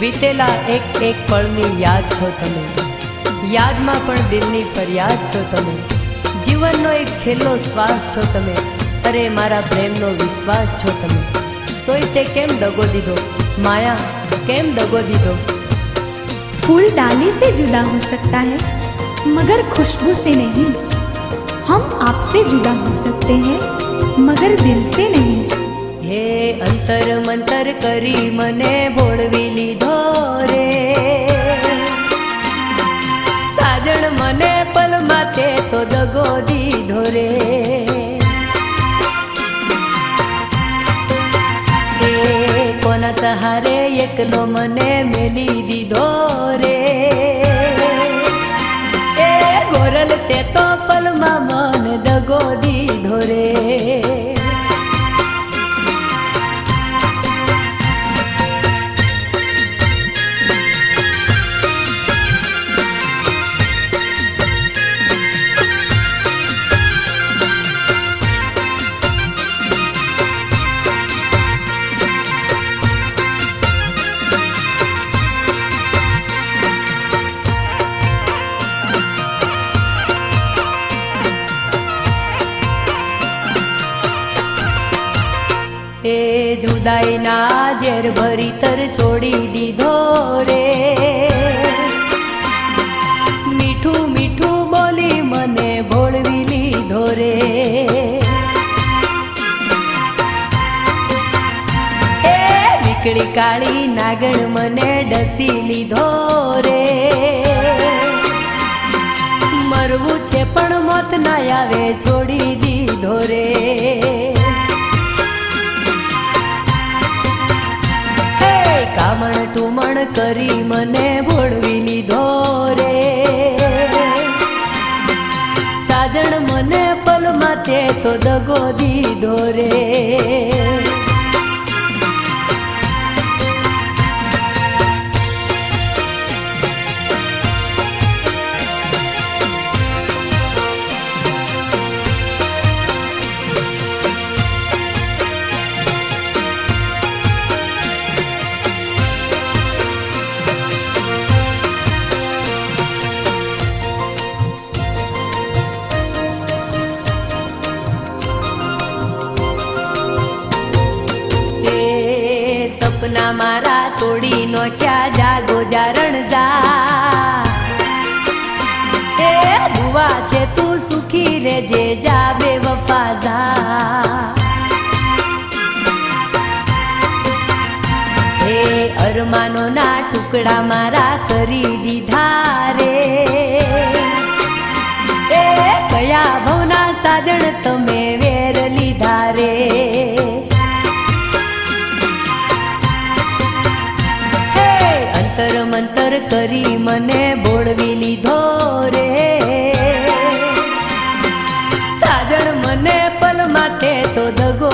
વીતેલા એક એક પળની યાદ છો તમે, યાદમાં પણ દિલની ફરિયાદ છો તમે, જીવનનો એક છેલ્લો શ્વાસ છો તમે, અરે મારા પ્રેમનો વિશ્વાસ છો તમે। તોય તે કેમ દગો દીધો માયા, કેમ દગો દીધો। फूल डाली से जुदा हो सकता है मगर खुशबू से नहीं, हम आपसे जुदा हो सकते हैं मगर दिल से नहीं। हे अंतर मंतर करी मने भोळवी लीधो रे, साजण मने पल माते तो दगो दीधो रे। कोना सहारे एकलो मने मेली दीधो रे, ए गोरल ते तो पल मा मन दगो दीधो रे। ए जुदाई ना जेर भरी तर छोड़ी दीधो रे, मीठू मीठू बोली मने भोळवी लीधो रे। ए वीकड़ी काली नागण मने डसी लीधो रे, मरवू छे पण मौत ना आवे छोड़ी दीधो रे। कामण टूमण करी मने भोळवी लीधो रे, साजण मने पल माते तो दगो दीधो रे। सपना मारा तोड़ी नो क्या जागो जारण जा, ए दुआ छे तू सुखी रेजे जा बेवफा जा। ए अरमानो ना टुकड़ा मारा करी दीधा रे, ए कया भवना साजण तमे वेर लीधा रे। अंतर मंतर करी मने भोळवी लीधो रे, साजण मने पल माते तो दगो